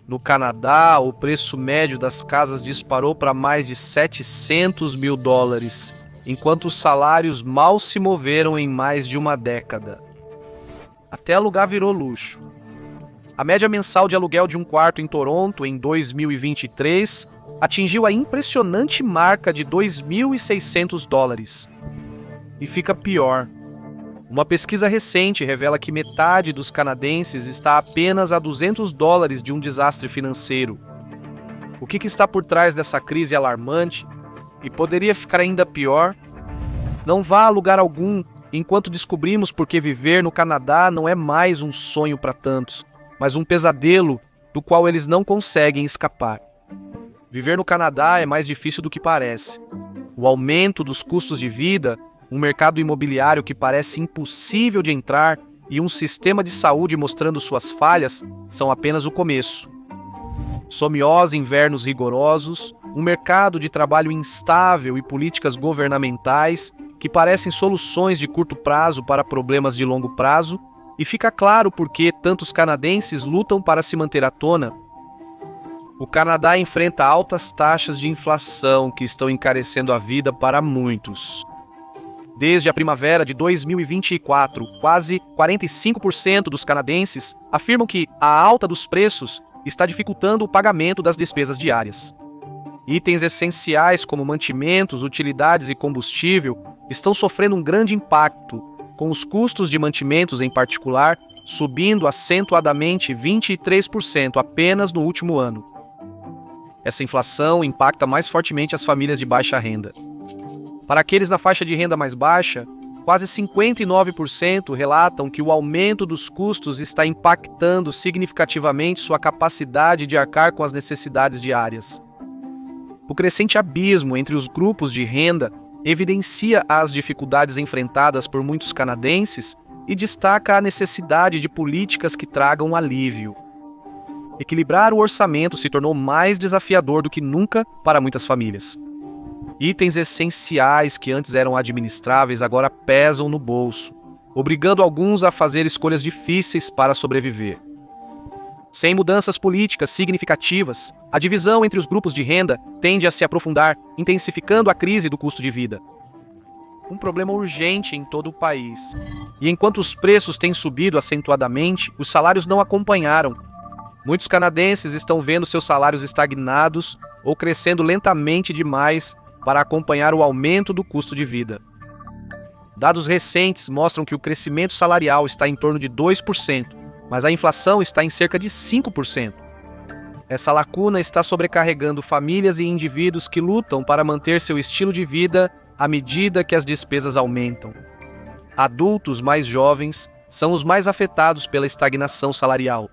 No Canadá, o preço médio das casas disparou para mais de 700 mil dólares, enquanto os salários mal se moveram em mais de uma década. Até alugar virou luxo. A média mensal de aluguel de um quarto em Toronto em 2023 atingiu a impressionante marca de 2.600 dólares. E fica pior. Uma pesquisa recente revela que metade dos canadenses está apenas a 200 dólares de um desastre financeiro. O que está por trás dessa crise alarmante? E poderia ficar ainda pior? Não vá a lugar algum enquanto descobrimos por que viver no Canadá não é mais um sonho para tantos, mas um pesadelo do qual eles não conseguem escapar. Viver no Canadá é mais difícil do que parece. O aumento dos custos de vida, um mercado imobiliário que parece impossível de entrar e um sistema de saúde mostrando suas falhas são apenas o começo. Somiós invernos rigorosos, um mercado de trabalho instável e políticas governamentais que parecem soluções de curto prazo para problemas de longo prazo, e fica claro por que tantos canadenses lutam para se manter à tona. O Canadá enfrenta altas taxas de inflação que estão encarecendo a vida para muitos. Desde a primavera de 2024, quase 45% dos canadenses afirmam que a alta dos preços está dificultando o pagamento das despesas diárias. Itens essenciais como mantimentos, utilidades e combustível estão sofrendo um grande impacto, com os custos de mantimentos em particular subindo acentuadamente 23% apenas no último ano. Essa inflação impacta mais fortemente as famílias de baixa renda. Para aqueles na faixa de renda mais baixa, quase 59% relatam que o aumento dos custos está impactando significativamente sua capacidade de arcar com as necessidades diárias. O crescente abismo entre os grupos de renda evidencia as dificuldades enfrentadas por muitos canadenses e destaca a necessidade de políticas que tragam alívio. Equilibrar o orçamento se tornou mais desafiador do que nunca para muitas famílias. Itens essenciais que antes eram administráveis agora pesam no bolso, obrigando alguns a fazer escolhas difíceis para sobreviver. Sem mudanças políticas significativas, a divisão entre os grupos de renda tende a se aprofundar, intensificando a crise do custo de vida. Um problema urgente em todo o país. E enquanto os preços têm subido acentuadamente, os salários não acompanharam. Muitos canadenses estão vendo seus salários estagnados ou crescendo lentamente demais para acompanhar o aumento do custo de vida. Dados recentes mostram que o crescimento salarial está em torno de 2%, mas a inflação está em cerca de 5%. Essa lacuna está sobrecarregando famílias e indivíduos que lutam para manter seu estilo de vida à medida que as despesas aumentam. Adultos mais jovens são os mais afetados pela estagnação salarial.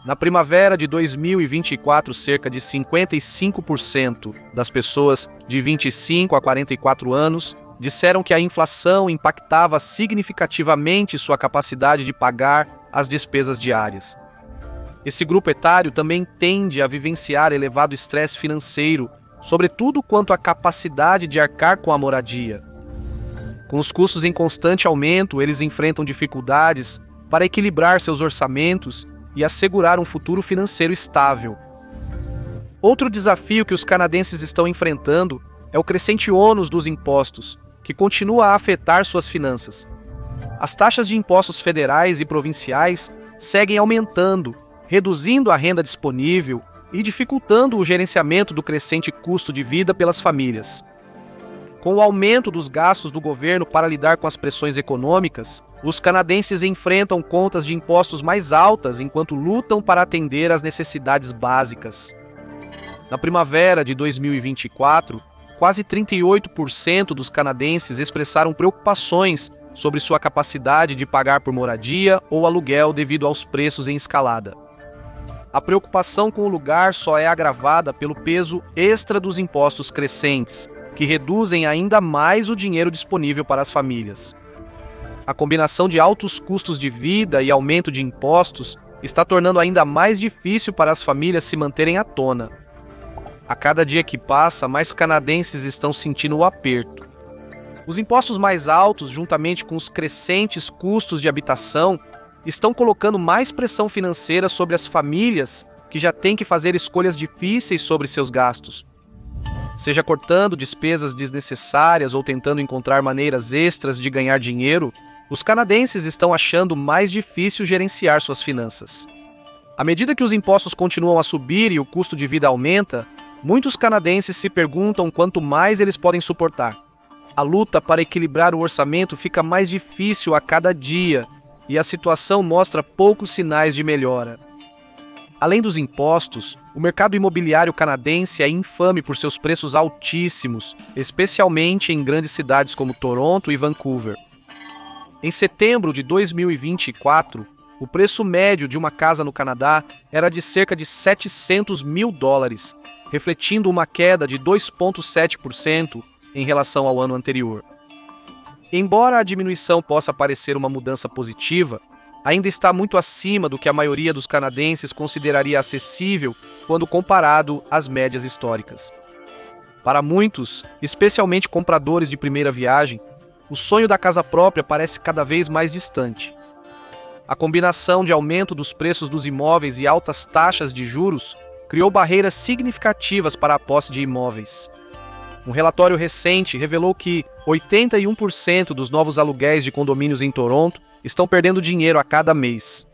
Na primavera de 2024, cerca de 55% das pessoas de 25 a 44 anos disseram que a inflação impactava significativamente sua capacidade de pagar as despesas diárias. Esse grupo etário também tende a vivenciar elevado estresse financeiro, sobretudo quanto à capacidade de arcar com a moradia. Com os custos em constante aumento, eles enfrentam dificuldades para equilibrar seus orçamentos e assegurar um futuro financeiro estável. Outro desafio que os canadenses estão enfrentando é o crescente ônus dos impostos, que continua a afetar suas finanças. As taxas de impostos federais e provinciais seguem aumentando, reduzindo a renda disponível e dificultando o gerenciamento do crescente custo de vida pelas famílias. Com o aumento dos gastos do governo para lidar com as pressões econômicas, os canadenses enfrentam contas de impostos mais altas enquanto lutam para atender às necessidades básicas. Na primavera de 2024, quase 38% dos canadenses expressaram preocupações sobre sua capacidade de pagar por moradia ou aluguel devido aos preços em escalada. A preocupação com o lugar só é agravada pelo peso extra dos impostos crescentes, que reduzem ainda mais o dinheiro disponível para as famílias. A combinação de altos custos de vida e aumento de impostos está tornando ainda mais difícil para as famílias se manterem à tona. A cada dia que passa, mais canadenses estão sentindo o aperto. Os impostos mais altos, juntamente com os crescentes custos de habitação, estão colocando mais pressão financeira sobre as famílias que já têm que fazer escolhas difíceis sobre seus gastos. Seja cortando despesas desnecessárias ou tentando encontrar maneiras extras de ganhar dinheiro, os canadenses estão achando mais difícil gerenciar suas finanças. À medida que os impostos continuam a subir e o custo de vida aumenta, muitos canadenses se perguntam quanto mais eles podem suportar. A luta para equilibrar o orçamento fica mais difícil a cada dia e a situação mostra poucos sinais de melhora. Além dos impostos, o mercado imobiliário canadense é infame por seus preços altíssimos, especialmente em grandes cidades como Toronto e Vancouver. Em setembro de 2024, o preço médio de uma casa no Canadá era de cerca de $700 mil, refletindo uma queda de 2,7% em relação ao ano anterior. Embora a diminuição possa parecer uma mudança positiva, ainda está muito acima do que a maioria dos canadenses consideraria acessível quando comparado às médias históricas. Para muitos, especialmente compradores de primeira viagem, o sonho da casa própria parece cada vez mais distante. A combinação de aumento dos preços dos imóveis e altas taxas de juros criou barreiras significativas para a posse de imóveis. Um relatório recente revelou que 81% dos novos aluguéis de condomínios em Toronto estão perdendo dinheiro a cada mês.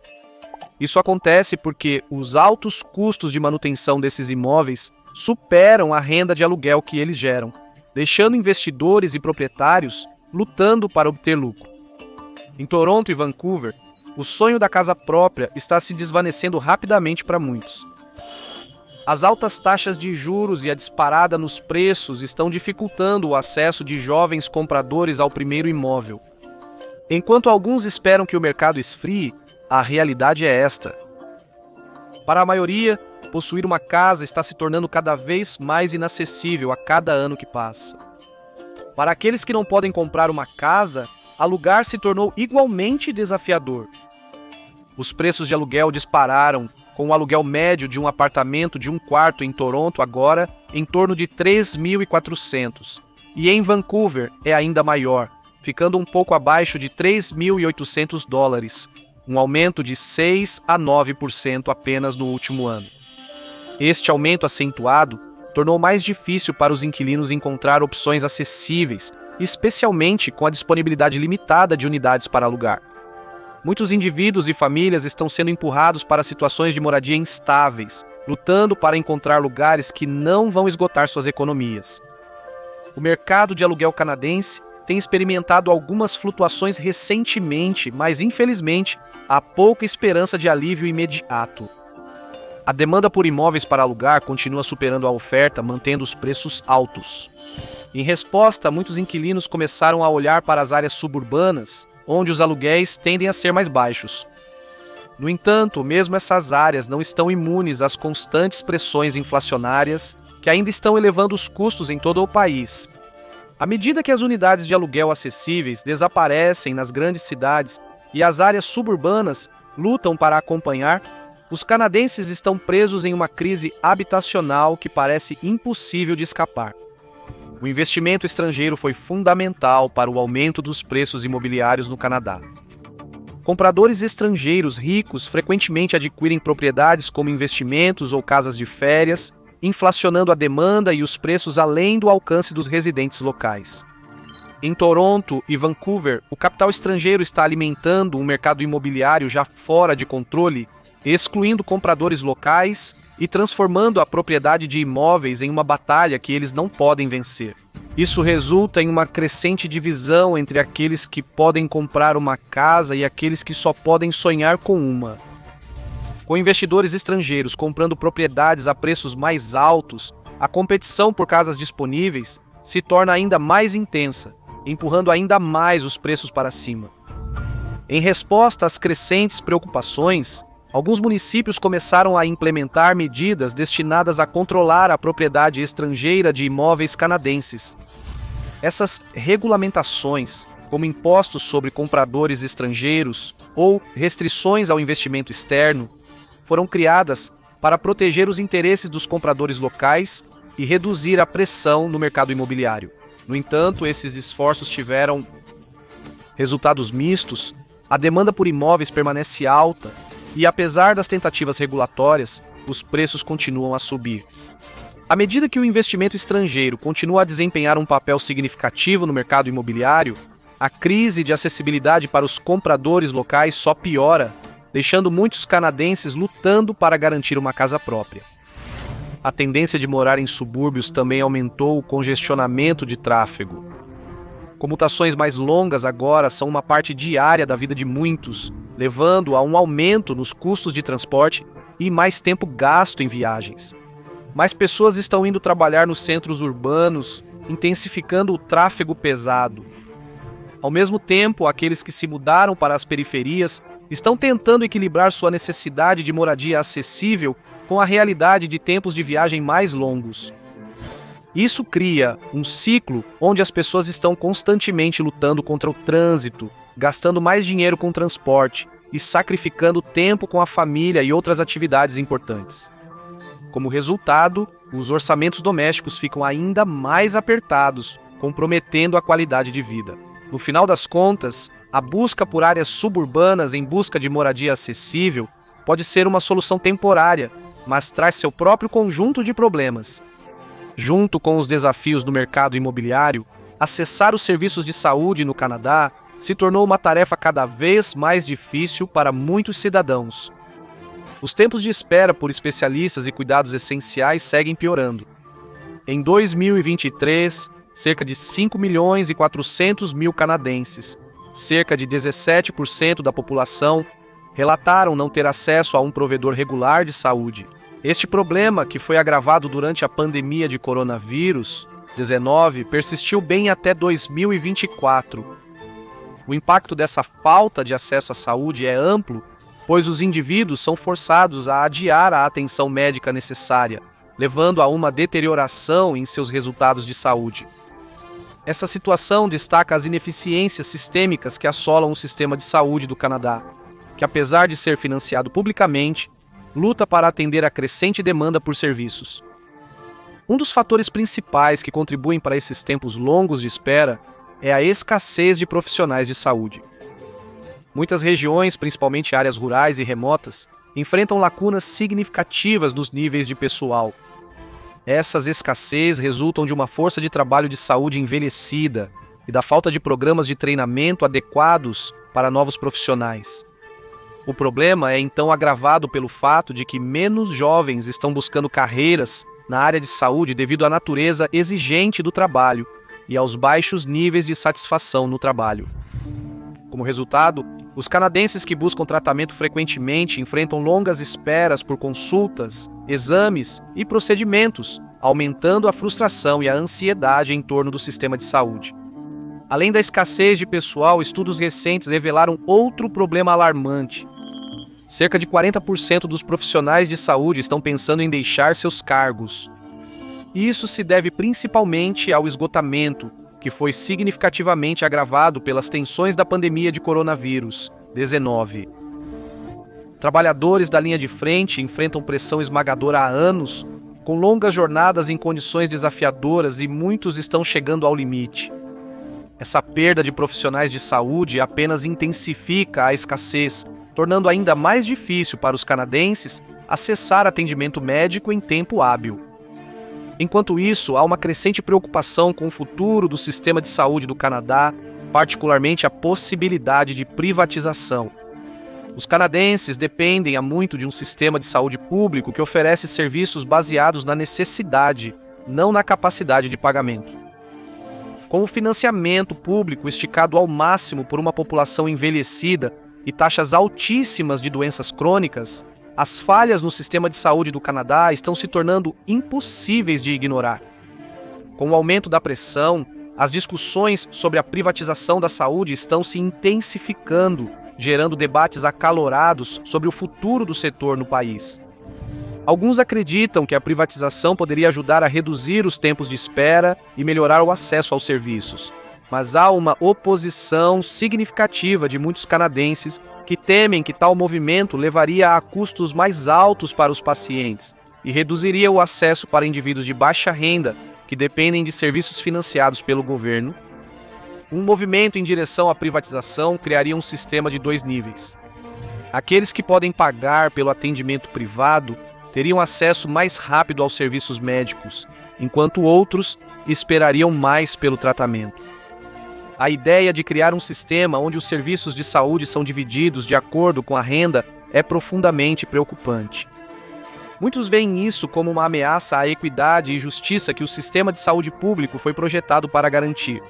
Isso acontece porque os altos custos de manutenção desses imóveis superam a renda de aluguel que eles geram, deixando investidores e proprietários lutando para obter lucro. Em Toronto e Vancouver, o sonho da casa própria está se desvanecendo rapidamente para muitos. As altas taxas de juros e a disparada nos preços estão dificultando o acesso de jovens compradores ao primeiro imóvel. Enquanto alguns esperam que o mercado esfrie, a realidade é esta. Para a maioria, possuir uma casa está se tornando cada vez mais inacessível a cada ano que passa. Para aqueles que não podem comprar uma casa, alugar se tornou igualmente desafiador. Os preços de aluguel dispararam, com o aluguel médio de um apartamento de um quarto em Toronto agora em torno de $3.400, e em Vancouver é ainda maior, ficando um pouco abaixo de $3.800, um aumento de 6 a 9% apenas no último ano. Este aumento acentuado tornou mais difícil para os inquilinos encontrar opções acessíveis, especialmente com a disponibilidade limitada de unidades para alugar. Muitos indivíduos e famílias estão sendo empurrados para situações de moradia instáveis, lutando para encontrar lugares que não vão esgotar suas economias. O mercado de aluguel canadense tem experimentado algumas flutuações recentemente, mas infelizmente há pouca esperança de alívio imediato. A demanda por imóveis para alugar continua superando a oferta, mantendo os preços altos. Em resposta, muitos inquilinos começaram a olhar para as áreas suburbanas, onde os aluguéis tendem a ser mais baixos. No entanto, mesmo essas áreas não estão imunes às constantes pressões inflacionárias que ainda estão elevando os custos em todo o país. À medida que as unidades de aluguel acessíveis desaparecem nas grandes cidades e as áreas suburbanas lutam para acompanhar, os canadenses estão presos em uma crise habitacional que parece impossível de escapar. O investimento estrangeiro foi fundamental para o aumento dos preços imobiliários no Canadá. Compradores estrangeiros ricos frequentemente adquirem propriedades como investimentos ou casas de férias, inflacionando a demanda e os preços além do alcance dos residentes locais. Em Toronto e Vancouver, o capital estrangeiro está alimentando um mercado imobiliário já fora de controle, excluindo compradores locais e transformando a propriedade de imóveis em uma batalha que eles não podem vencer. Isso resulta em uma crescente divisão entre aqueles que podem comprar uma casa e aqueles que só podem sonhar com uma. Com investidores estrangeiros comprando propriedades a preços mais altos, a competição por casas disponíveis se torna ainda mais intensa, empurrando ainda mais os preços para cima. Em resposta às crescentes preocupações, alguns municípios começaram a implementar medidas destinadas a controlar a propriedade estrangeira de imóveis canadenses. Essas regulamentações, como impostos sobre compradores estrangeiros ou restrições ao investimento externo, foram criadas para proteger os interesses dos compradores locais e reduzir a pressão no mercado imobiliário. No entanto, esses esforços tiveram resultados mistos, a demanda por imóveis permanece alta, e apesar das tentativas regulatórias, os preços continuam a subir. À medida que o investimento estrangeiro continua a desempenhar um papel significativo no mercado imobiliário, a crise de acessibilidade para os compradores locais só piora, deixando muitos canadenses lutando para garantir uma casa própria. A tendência de morar em subúrbios também aumentou o congestionamento de tráfego. Comutações mais longas agora são uma parte diária da vida de muitos, levando a um aumento nos custos de transporte e mais tempo gasto em viagens. Mais pessoas estão indo trabalhar nos centros urbanos, intensificando o tráfego pesado. Ao mesmo tempo, aqueles que se mudaram para as periferias estão tentando equilibrar sua necessidade de moradia acessível com a realidade de tempos de viagem mais longos. Isso cria um ciclo onde as pessoas estão constantemente lutando contra o trânsito, gastando mais dinheiro com transporte e sacrificando tempo com a família e outras atividades importantes. Como resultado, os orçamentos domésticos ficam ainda mais apertados, comprometendo a qualidade de vida. No final das contas, a busca por áreas suburbanas em busca de moradia acessível pode ser uma solução temporária, mas traz seu próprio conjunto de problemas. Junto com os desafios do mercado imobiliário, acessar os serviços de saúde no Canadá se tornou uma tarefa cada vez mais difícil para muitos cidadãos. Os tempos de espera por especialistas e cuidados essenciais seguem piorando. Em 2023, cerca de 5.400.000 canadenses, cerca de 17% da população, relataram não ter acesso a um provedor regular de saúde. Este problema, que foi agravado durante a pandemia de coronavírus-19, persistiu bem até 2024. O impacto dessa falta de acesso à saúde é amplo, pois os indivíduos são forçados a adiar a atenção médica necessária, levando a uma deterioração em seus resultados de saúde. Essa situação destaca as ineficiências sistêmicas que assolam o sistema de saúde do Canadá, que, apesar de ser financiado publicamente, luta para atender a crescente demanda por serviços. Um dos fatores principais que contribuem para esses tempos longos de espera é a escassez de profissionais de saúde. Muitas regiões, principalmente áreas rurais e remotas, enfrentam lacunas significativas nos níveis de pessoal. Essas escassez resultam de uma força de trabalho de saúde envelhecida e da falta de programas de treinamento adequados para novos profissionais. O problema é então agravado pelo fato de que menos jovens estão buscando carreiras na área de saúde devido à natureza exigente do trabalho e aos baixos níveis de satisfação no trabalho. Como resultado, os canadenses que buscam tratamento frequentemente enfrentam longas esperas por consultas, exames e procedimentos, aumentando a frustração e a ansiedade em torno do sistema de saúde. Além da escassez de pessoal, estudos recentes revelaram outro problema alarmante. Cerca de 40% dos profissionais de saúde estão pensando em deixar seus cargos. Isso se deve principalmente ao esgotamento, que foi significativamente agravado pelas tensões da pandemia de coronavírus-19. Trabalhadores da linha de frente enfrentam pressão esmagadora há anos, com longas jornadas em condições desafiadoras e muitos estão chegando ao limite. Essa perda de profissionais de saúde apenas intensifica a escassez, tornando ainda mais difícil para os canadenses acessar atendimento médico em tempo hábil. Enquanto isso, há uma crescente preocupação com o futuro do sistema de saúde do Canadá, particularmente a possibilidade de privatização. Os canadenses dependem há muito de um sistema de saúde público que oferece serviços baseados na necessidade, não na capacidade de pagamento. Com o financiamento público esticado ao máximo por uma população envelhecida e taxas altíssimas de doenças crônicas, as falhas no sistema de saúde do Canadá estão se tornando impossíveis de ignorar. Com o aumento da pressão, as discussões sobre a privatização da saúde estão se intensificando, gerando debates acalorados sobre o futuro do setor no país. Alguns acreditam que a privatização poderia ajudar a reduzir os tempos de espera e melhorar o acesso aos serviços. Mas há uma oposição significativa de muitos canadenses que temem que tal movimento levaria a custos mais altos para os pacientes e reduziria o acesso para indivíduos de baixa renda que dependem de serviços financiados pelo governo. Um movimento em direção à privatização criaria um sistema de dois níveis. Aqueles que podem pagar pelo atendimento privado teriam acesso mais rápido aos serviços médicos, enquanto outros esperariam mais pelo tratamento. A ideia de criar um sistema onde os serviços de saúde são divididos de acordo com a renda é profundamente preocupante. Muitos veem isso como uma ameaça à equidade e justiça que o sistema de saúde público foi projetado para garantir.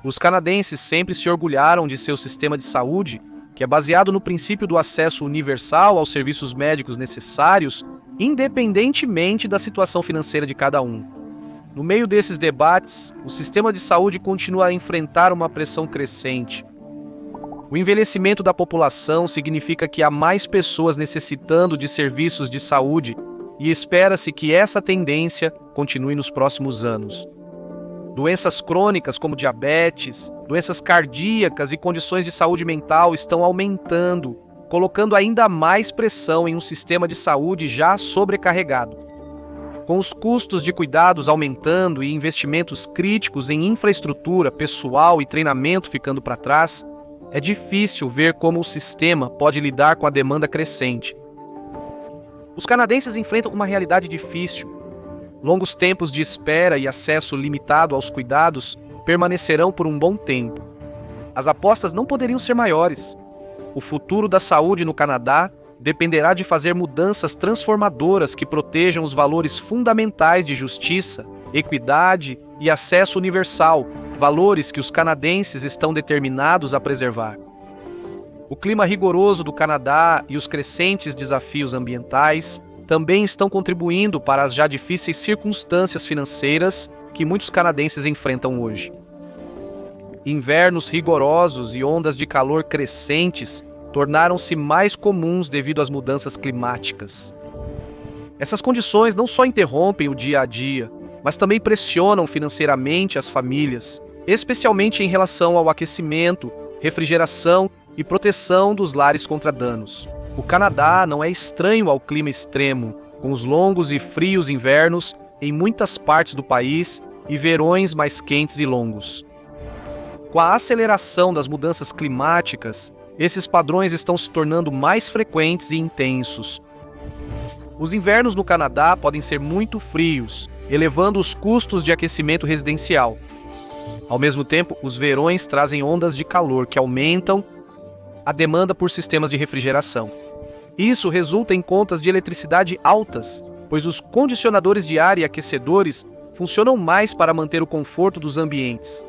Os canadenses sempre se orgulharam de seu sistema de saúde, que é baseado no princípio do acesso universal aos serviços médicos necessários, independentemente da situação financeira de cada um. No meio desses debates, o sistema de saúde continua a enfrentar uma pressão crescente. O envelhecimento da população significa que há mais pessoas necessitando de serviços de saúde e espera-se que essa tendência continue nos próximos anos. Doenças crônicas como diabetes, doenças cardíacas e condições de saúde mental estão aumentando, colocando ainda mais pressão em um sistema de saúde já sobrecarregado. Com os custos de cuidados aumentando e investimentos críticos em infraestrutura, pessoal e treinamento ficando para trás, é difícil ver como o sistema pode lidar com a demanda crescente. Os canadenses enfrentam uma realidade difícil. Longos tempos de espera e acesso limitado aos cuidados permanecerão por um bom tempo. As apostas não poderiam ser maiores. O futuro da saúde no Canadá dependerá de fazer mudanças transformadoras que protejam os valores fundamentais de justiça, equidade e acesso universal, valores que os canadenses estão determinados a preservar. O clima rigoroso do Canadá e os crescentes desafios ambientais também estão contribuindo para as já difíceis circunstâncias financeiras que muitos canadenses enfrentam hoje. Invernos rigorosos e ondas de calor crescentes tornaram-se mais comuns devido às mudanças climáticas. Essas condições não só interrompem o dia a dia, mas também pressionam financeiramente as famílias, especialmente em relação ao aquecimento, refrigeração e proteção dos lares contra danos. O Canadá não é estranho ao clima extremo, com os longos e frios invernos em muitas partes do país e verões mais quentes e longos. Com a aceleração das mudanças climáticas, esses padrões estão se tornando mais frequentes e intensos. Os invernos no Canadá podem ser muito frios, elevando os custos de aquecimento residencial. Ao mesmo tempo, os verões trazem ondas de calor que aumentam a demanda por sistemas de refrigeração. Isso resulta em contas de eletricidade altas, pois os condicionadores de ar e aquecedores funcionam mais para manter o conforto dos ambientes.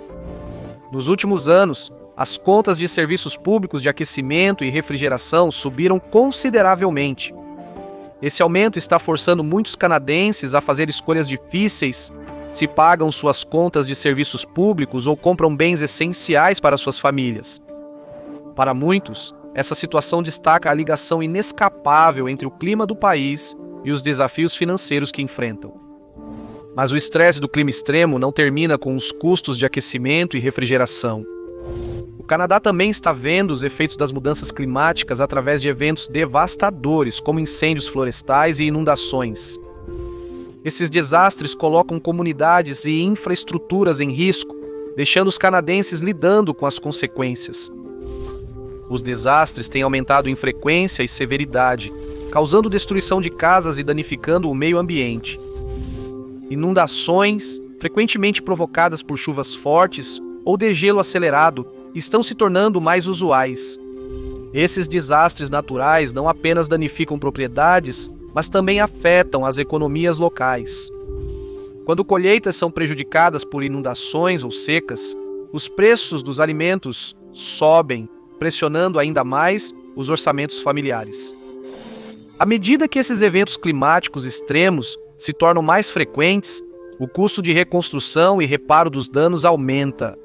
Nos últimos anos, as contas de serviços públicos de aquecimento e refrigeração subiram consideravelmente. Esse aumento está forçando muitos canadenses a fazer escolhas difíceis se pagam suas contas de serviços públicos ou compram bens essenciais para suas famílias. Para muitos, essa situação destaca a ligação inescapável entre o clima do país e os desafios financeiros que enfrentam. Mas o estresse do clima extremo não termina com os custos de aquecimento e refrigeração. O Canadá também está vendo os efeitos das mudanças climáticas através de eventos devastadores, como incêndios florestais e inundações. Esses desastres colocam comunidades e infraestruturas em risco, deixando os canadenses lidando com as consequências. Os desastres têm aumentado em frequência e severidade, causando destruição de casas e danificando o meio ambiente. Inundações, frequentemente provocadas por chuvas fortes ou degelo acelerado, estão se tornando mais usuais. Esses desastres naturais não apenas danificam propriedades, mas também afetam as economias locais. Quando colheitas são prejudicadas por inundações ou secas, os preços dos alimentos sobem, pressionando ainda mais os orçamentos familiares. À medida que esses eventos climáticos extremos se tornam mais frequentes, o custo de reconstrução e reparo dos danos aumenta.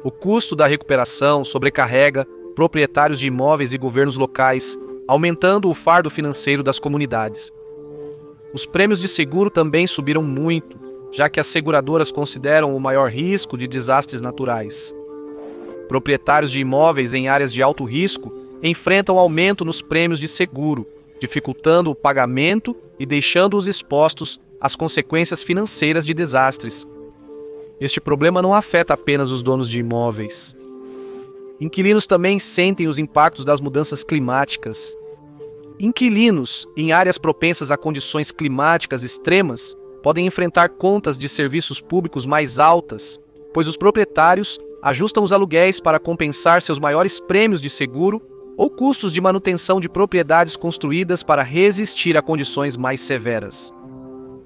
O custo da recuperação sobrecarrega proprietários de imóveis e governos locais, aumentando o fardo financeiro das comunidades. Os prêmios de seguro também subiram muito, já que as seguradoras consideram o maior risco de desastres naturais. Proprietários de imóveis em áreas de alto risco enfrentam aumento nos prêmios de seguro, dificultando o pagamento e deixando-os expostos às consequências financeiras de desastres. Este problema não afeta apenas os donos de imóveis. Inquilinos também sentem os impactos das mudanças climáticas. Inquilinos em áreas propensas a condições climáticas extremas podem enfrentar contas de serviços públicos mais altas, pois os proprietários ajustam os aluguéis para compensar seus maiores prêmios de seguro ou custos de manutenção de propriedades construídas para resistir a condições mais severas.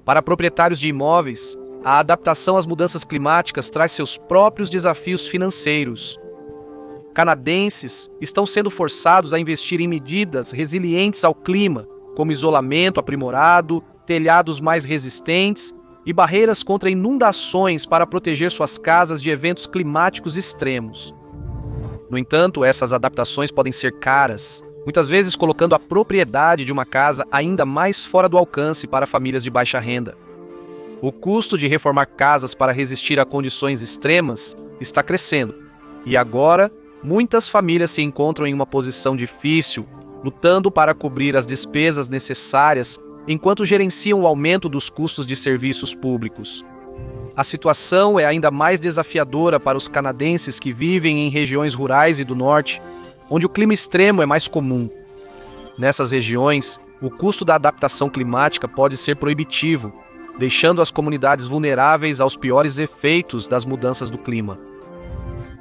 Para proprietários de imóveis, a adaptação às mudanças climáticas traz seus próprios desafios financeiros. Canadenses estão sendo forçados a investir em medidas resilientes ao clima, como isolamento aprimorado, telhados mais resistentes e barreiras contra inundações para proteger suas casas de eventos climáticos extremos. No entanto, essas adaptações podem ser caras, muitas vezes colocando a propriedade de uma casa ainda mais fora do alcance para famílias de baixa renda. O custo de reformar casas para resistir a condições extremas está crescendo, e agora muitas famílias se encontram em uma posição difícil, lutando para cobrir as despesas necessárias enquanto gerenciam o aumento dos custos de serviços públicos. A situação é ainda mais desafiadora para os canadenses que vivem em regiões rurais e do norte, onde o clima extremo é mais comum. Nessas regiões, o custo da adaptação climática pode ser proibitivo, deixando as comunidades vulneráveis aos piores efeitos das mudanças do clima.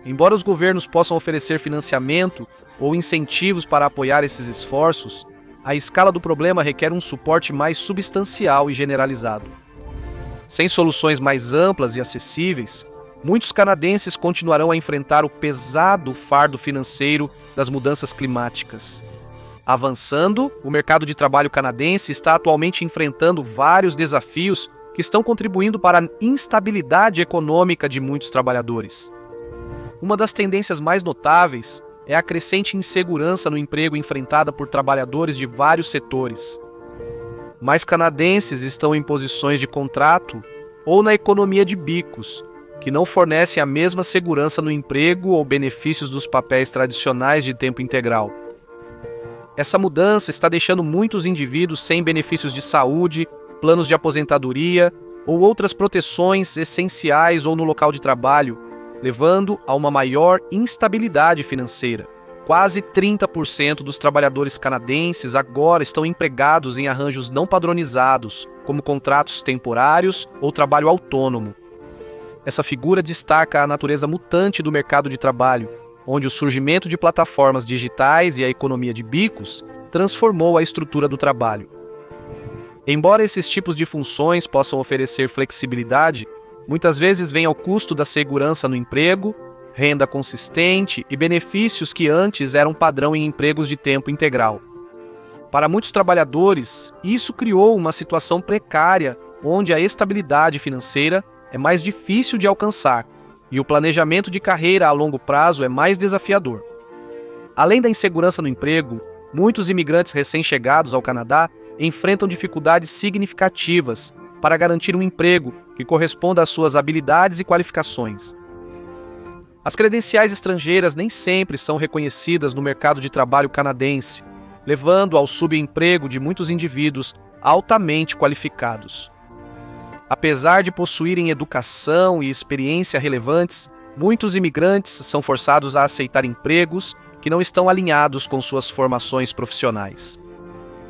Embora os governos possam oferecer financiamento ou incentivos para apoiar esses esforços, a escala do problema requer um suporte mais substancial e generalizado. Sem soluções mais amplas e acessíveis, muitos canadenses continuarão a enfrentar o pesado fardo financeiro das mudanças climáticas. Avançando, o mercado de trabalho canadense está atualmente enfrentando vários desafios que estão contribuindo para a instabilidade econômica de muitos trabalhadores. Uma das tendências mais notáveis é a crescente insegurança no emprego enfrentada por trabalhadores de vários setores. Mais canadenses estão em posições de contrato ou na economia de bicos, que não fornecem a mesma segurança no emprego ou benefícios dos papéis tradicionais de tempo integral. Essa mudança está deixando muitos indivíduos sem benefícios de saúde, planos de aposentadoria ou outras proteções essenciais ou no local de trabalho, levando a uma maior instabilidade financeira. Quase 30% dos trabalhadores canadenses agora estão empregados em arranjos não padronizados, como contratos temporários ou trabalho autônomo. Essa figura destaca a natureza mutante do mercado de trabalho, onde o surgimento de plataformas digitais e a economia de bicos transformou a estrutura do trabalho. Embora esses tipos de funções possam oferecer flexibilidade, muitas vezes vem ao custo da segurança no emprego, renda consistente e benefícios que antes eram padrão em empregos de tempo integral. Para muitos trabalhadores, isso criou uma situação precária, onde a estabilidade financeira é mais difícil de alcançar e o planejamento de carreira a longo prazo é mais desafiador. Além da insegurança no emprego, muitos imigrantes recém-chegados ao Canadá enfrentam dificuldades significativas para garantir um emprego que corresponda às suas habilidades e qualificações. As credenciais estrangeiras nem sempre são reconhecidas no mercado de trabalho canadense, levando ao subemprego de muitos indivíduos altamente qualificados. Apesar de possuírem educação e experiência relevantes, muitos imigrantes são forçados a aceitar empregos que não estão alinhados com suas formações profissionais.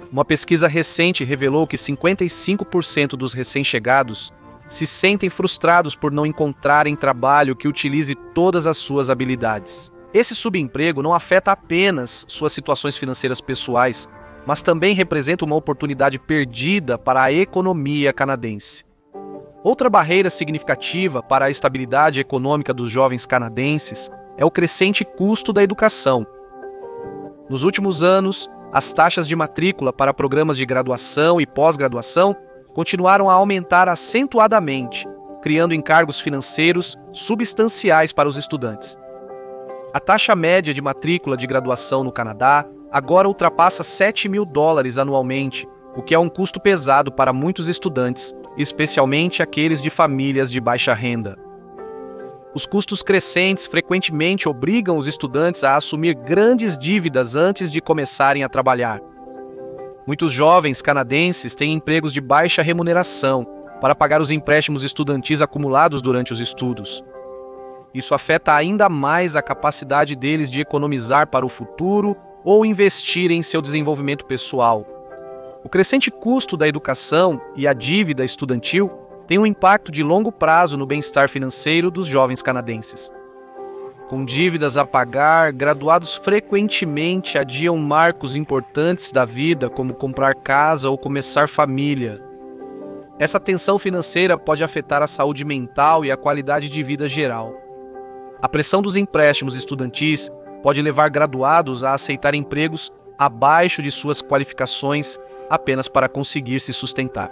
Uma pesquisa recente revelou que 55% dos recém-chegados se sentem frustrados por não encontrarem trabalho que utilize todas as suas habilidades. Esse subemprego não afeta apenas suas situações financeiras pessoais, mas também representa uma oportunidade perdida para a economia canadense. Outra barreira significativa para a estabilidade econômica dos jovens canadenses é o crescente custo da educação. Nos últimos anos, as taxas de matrícula para programas de graduação e pós-graduação continuaram a aumentar acentuadamente, criando encargos financeiros substanciais para os estudantes. A taxa média de matrícula de graduação no Canadá agora ultrapassa $7.000 anualmente, o que é um custo pesado para muitos estudantes, especialmente aqueles de famílias de baixa renda. Os custos crescentes frequentemente obrigam os estudantes a assumir grandes dívidas antes de começarem a trabalhar. Muitos jovens canadenses têm empregos de baixa remuneração para pagar os empréstimos estudantis acumulados durante os estudos. Isso afeta ainda mais a capacidade deles de economizar para o futuro ou investir em seu desenvolvimento pessoal. O crescente custo da educação e a dívida estudantil têm um impacto de longo prazo no bem-estar financeiro dos jovens canadenses. Com dívidas a pagar, graduados frequentemente adiam marcos importantes da vida, como comprar casa ou começar família. Essa tensão financeira pode afetar a saúde mental e a qualidade de vida geral. A pressão dos empréstimos estudantis pode levar graduados a aceitar empregos abaixo de suas qualificações apenas para conseguir se sustentar.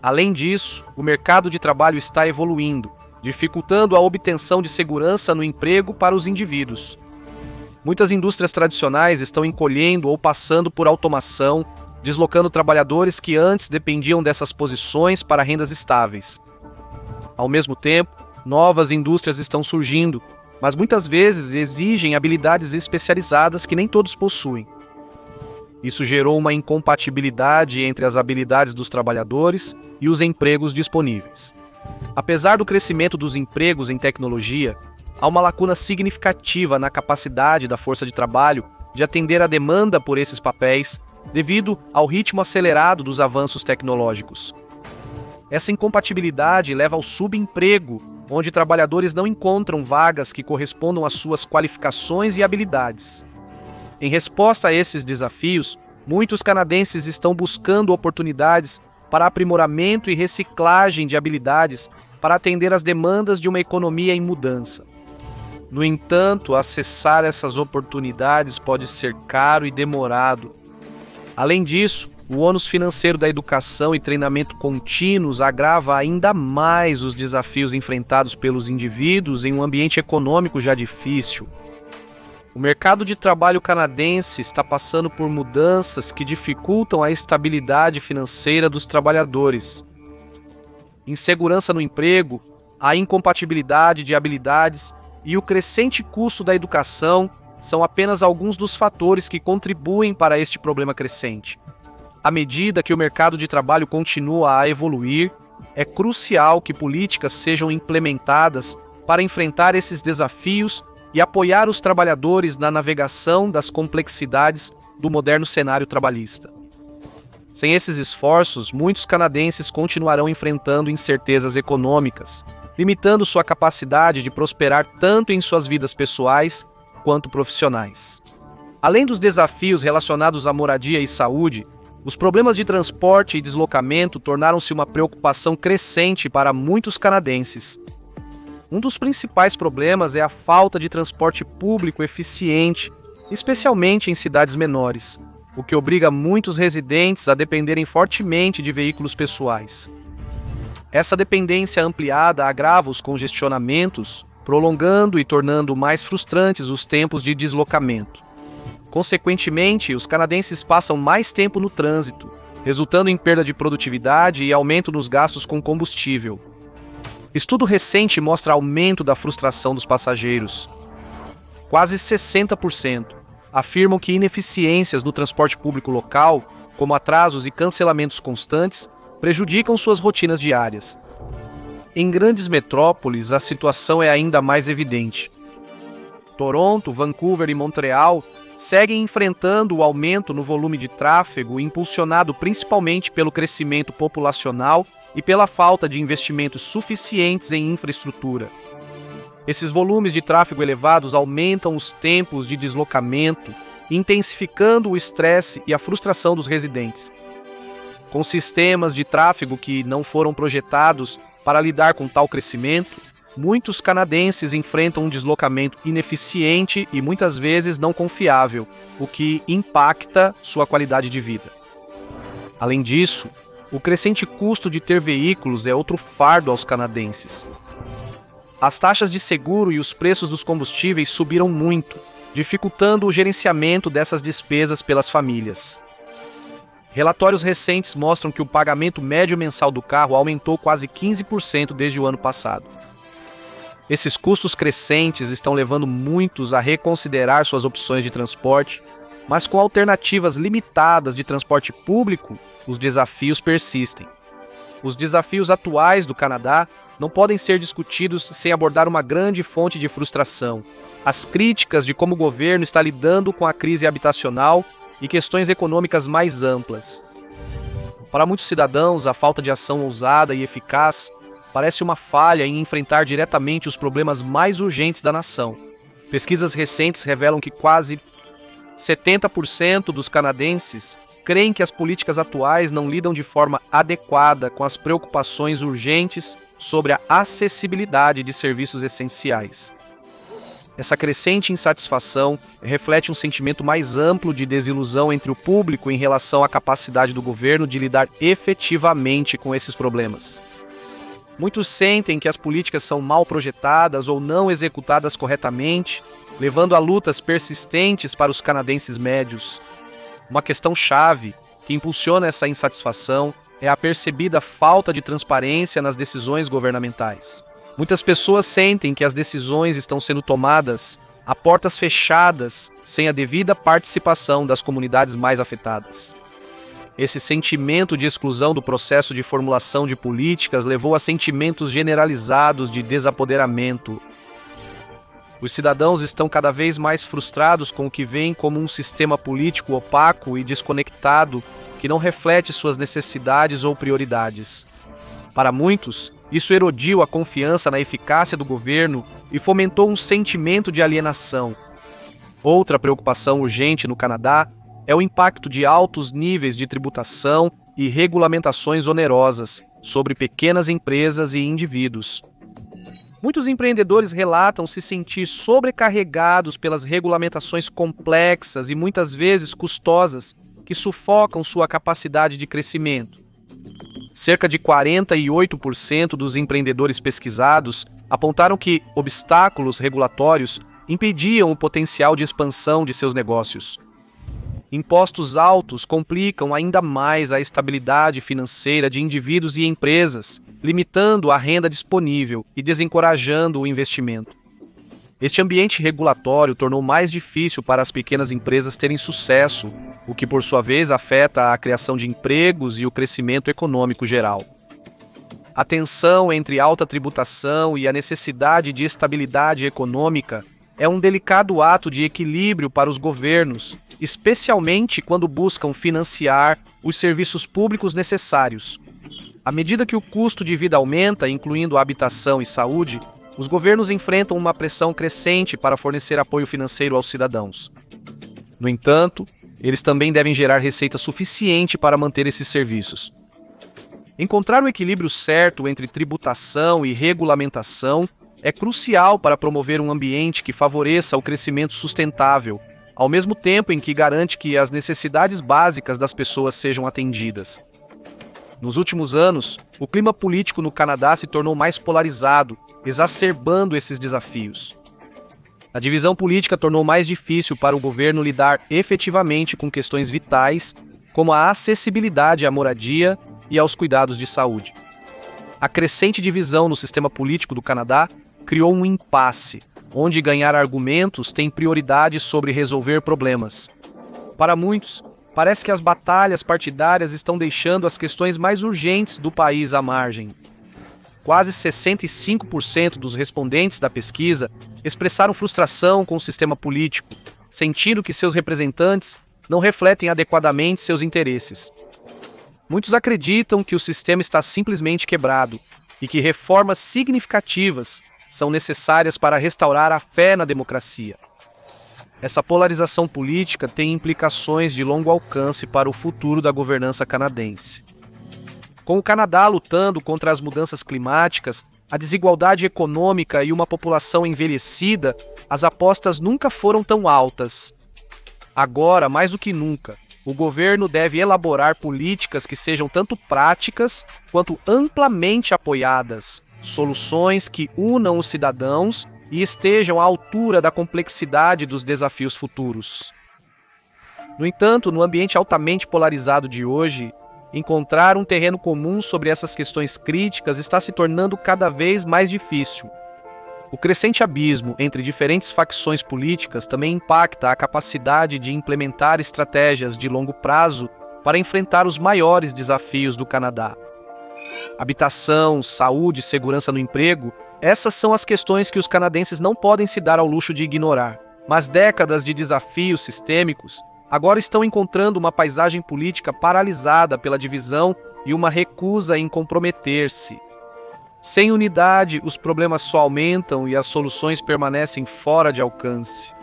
Além disso, o mercado de trabalho está evoluindo, dificultando a obtenção de segurança no emprego para os indivíduos. Muitas indústrias tradicionais estão encolhendo ou passando por automação, deslocando trabalhadores que antes dependiam dessas posições para rendas estáveis. Ao mesmo tempo, novas indústrias estão surgindo, mas muitas vezes exigem habilidades especializadas que nem todos possuem. Isso gerou uma incompatibilidade entre as habilidades dos trabalhadores e os empregos disponíveis. Apesar do crescimento dos empregos em tecnologia, há uma lacuna significativa na capacidade da força de trabalho de atender à demanda por esses papéis, devido ao ritmo acelerado dos avanços tecnológicos. Essa incompatibilidade leva ao subemprego, onde trabalhadores não encontram vagas que correspondam às suas qualificações e habilidades. Em resposta a esses desafios, muitos canadenses estão buscando oportunidades para aprimoramento e reciclagem de habilidades para atender às demandas de uma economia em mudança. No entanto, acessar essas oportunidades pode ser caro e demorado. Além disso, o ônus financeiro da educação e treinamento contínuos agrava ainda mais os desafios enfrentados pelos indivíduos em um ambiente econômico já difícil. O mercado de trabalho canadense está passando por mudanças que dificultam a estabilidade financeira dos trabalhadores. Insegurança no emprego, a incompatibilidade de habilidades e o crescente custo da educação são apenas alguns dos fatores que contribuem para este problema crescente. À medida que o mercado de trabalho continua a evoluir, é crucial que políticas sejam implementadas para enfrentar esses desafios e apoiar os trabalhadores na navegação das complexidades do moderno cenário trabalhista. Sem esses esforços, muitos canadenses continuarão enfrentando incertezas econômicas, limitando sua capacidade de prosperar tanto em suas vidas pessoais quanto profissionais. Além dos desafios relacionados à moradia e saúde, os problemas de transporte e deslocamento tornaram-se uma preocupação crescente para muitos canadenses. Um dos principais problemas é a falta de transporte público eficiente, especialmente em cidades menores, o que obriga muitos residentes a dependerem fortemente de veículos pessoais. Essa dependência ampliada agrava os congestionamentos, prolongando e tornando mais frustrantes os tempos de deslocamento. Consequentemente, os canadenses passam mais tempo no trânsito, resultando em perda de produtividade e aumento nos gastos com combustível. Estudo recente mostra aumento da frustração dos passageiros. Quase 60% afirmam que ineficiências no transporte público local, como atrasos e cancelamentos constantes, prejudicam suas rotinas diárias. Em grandes metrópoles, a situação é ainda mais evidente. Toronto, Vancouver e Montreal seguem enfrentando o aumento no volume de tráfego, impulsionado principalmente pelo crescimento populacional e pela falta de investimentos suficientes em infraestrutura. Esses volumes de tráfego elevados aumentam os tempos de deslocamento, intensificando o estresse e a frustração dos residentes. Com sistemas de tráfego que não foram projetados para lidar com tal crescimento, muitos canadenses enfrentam um deslocamento ineficiente e muitas vezes não confiável, o que impacta sua qualidade de vida. Além disso, o crescente custo de ter veículos é outro fardo aos canadenses. As taxas de seguro e os preços dos combustíveis subiram muito, dificultando o gerenciamento dessas despesas pelas famílias. Relatórios recentes mostram que o pagamento médio mensal do carro aumentou quase 15% desde o ano passado. Esses custos crescentes estão levando muitos a reconsiderar suas opções de transporte, mas com alternativas limitadas de transporte público, os desafios persistem. Os desafios atuais do Canadá não podem ser discutidos sem abordar uma grande fonte de frustração: as críticas de como o governo está lidando com a crise habitacional e questões econômicas mais amplas. Para muitos cidadãos, a falta de ação ousada e eficaz parece uma falha em enfrentar diretamente os problemas mais urgentes da nação. Pesquisas recentes revelam que quase 70% dos canadenses creem que as políticas atuais não lidam de forma adequada com as preocupações urgentes sobre a acessibilidade de serviços essenciais. Essa crescente insatisfação reflete um sentimento mais amplo de desilusão entre o público em relação à capacidade do governo de lidar efetivamente com esses problemas. Muitos sentem que as políticas são mal projetadas ou não executadas corretamente, levando a lutas persistentes para os canadenses médios. Uma questão chave que impulsiona essa insatisfação é a percebida falta de transparência nas decisões governamentais. Muitas pessoas sentem que as decisões estão sendo tomadas a portas fechadas, sem a devida participação das comunidades mais afetadas. Esse sentimento de exclusão do processo de formulação de políticas levou a sentimentos generalizados de desapoderamento. Os cidadãos estão cada vez mais frustrados com o que veem como um sistema político opaco e desconectado que não reflete suas necessidades ou prioridades. Para muitos, isso erodiu a confiança na eficácia do governo e fomentou um sentimento de alienação. Outra preocupação urgente no Canadá é o impacto de altos níveis de tributação e regulamentações onerosas sobre pequenas empresas e indivíduos. Muitos empreendedores relatam se sentir sobrecarregados pelas regulamentações complexas e muitas vezes custosas que sufocam sua capacidade de crescimento. Cerca de 48% dos empreendedores pesquisados apontaram que obstáculos regulatórios impediam o potencial de expansão de seus negócios. Impostos altos complicam ainda mais a estabilidade financeira de indivíduos e empresas, limitando a renda disponível e desencorajando o investimento. Este ambiente regulatório tornou mais difícil para as pequenas empresas terem sucesso, o que por sua vez afeta a criação de empregos e o crescimento econômico geral. A tensão entre alta tributação e a necessidade de estabilidade econômica é um delicado ato de equilíbrio para os governos, especialmente quando buscam financiar os serviços públicos necessários. À medida que o custo de vida aumenta, incluindo habitação e saúde, os governos enfrentam uma pressão crescente para fornecer apoio financeiro aos cidadãos. No entanto, eles também devem gerar receita suficiente para manter esses serviços. Encontrar o equilíbrio certo entre tributação e regulamentação é crucial para promover um ambiente que favoreça o crescimento sustentável, ao mesmo tempo em que garante que as necessidades básicas das pessoas sejam atendidas. Nos últimos anos, o clima político no Canadá se tornou mais polarizado, exacerbando esses desafios. A divisão política tornou mais difícil para o governo lidar efetivamente com questões vitais, como a acessibilidade à moradia e aos cuidados de saúde. A crescente divisão no sistema político do Canadá criou um impasse, onde ganhar argumentos tem prioridade sobre resolver problemas. Para muitos, parece que as batalhas partidárias estão deixando as questões mais urgentes do país à margem. Quase 65% dos respondentes da pesquisa expressaram frustração com o sistema político, sentindo que seus representantes não refletem adequadamente seus interesses. Muitos acreditam que o sistema está simplesmente quebrado e que reformas significativas são necessárias para restaurar a fé na democracia. Essa polarização política tem implicações de longo alcance para o futuro da governança canadense. Com o Canadá lutando contra as mudanças climáticas, a desigualdade econômica e uma população envelhecida, as apostas nunca foram tão altas. Agora, mais do que nunca, o governo deve elaborar políticas que sejam tanto práticas quanto amplamente apoiadas, soluções que unam os cidadãos e estejam à altura da complexidade dos desafios futuros. No entanto, no ambiente altamente polarizado de hoje, encontrar um terreno comum sobre essas questões críticas está se tornando cada vez mais difícil. O crescente abismo entre diferentes facções políticas também impacta a capacidade de implementar estratégias de longo prazo para enfrentar os maiores desafios do Canadá. Habitação, saúde, segurança no emprego, essas são as questões que os canadenses não podem se dar ao luxo de ignorar. Mas décadas de desafios sistêmicos agora estão encontrando uma paisagem política paralisada pela divisão e uma recusa em comprometer-se. Sem unidade, os problemas só aumentam e as soluções permanecem fora de alcance.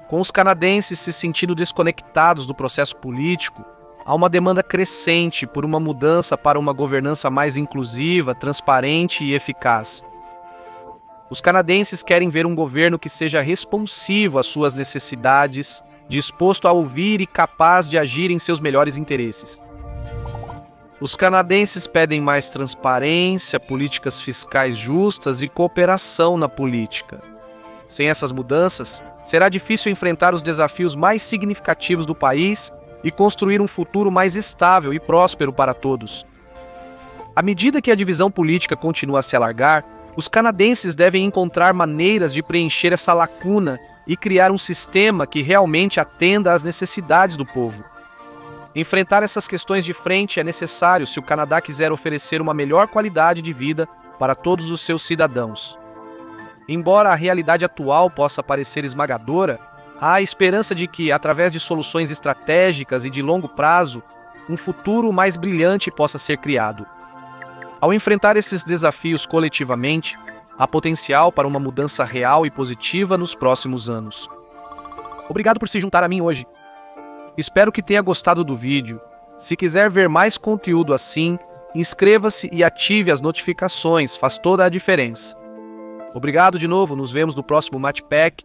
Com os canadenses se sentindo desconectados do processo político, há uma demanda crescente por uma mudança para uma governança mais inclusiva, transparente e eficaz. Os canadenses querem ver um governo que seja responsivo às suas necessidades, disposto a ouvir e capaz de agir em seus melhores interesses. Os canadenses pedem mais transparência, políticas fiscais justas e cooperação na política. Sem essas mudanças, será difícil enfrentar os desafios mais significativos do país e construir um futuro mais estável e próspero para todos. À medida que a divisão política continua a se alargar, os canadenses devem encontrar maneiras de preencher essa lacuna e criar um sistema que realmente atenda às necessidades do povo. Enfrentar essas questões de frente é necessário se o Canadá quiser oferecer uma melhor qualidade de vida para todos os seus cidadãos. Embora a realidade atual possa parecer esmagadora, há a esperança de que, através de soluções estratégicas e de longo prazo, um futuro mais brilhante possa ser criado. Ao enfrentar esses desafios coletivamente, há potencial para uma mudança real e positiva nos próximos anos. Obrigado por se juntar a mim hoje. Espero que tenha gostado do vídeo. Se quiser ver mais conteúdo assim, inscreva-se e ative as notificações, faz toda a diferença. Obrigado de novo, nos vemos no próximo Matchpack.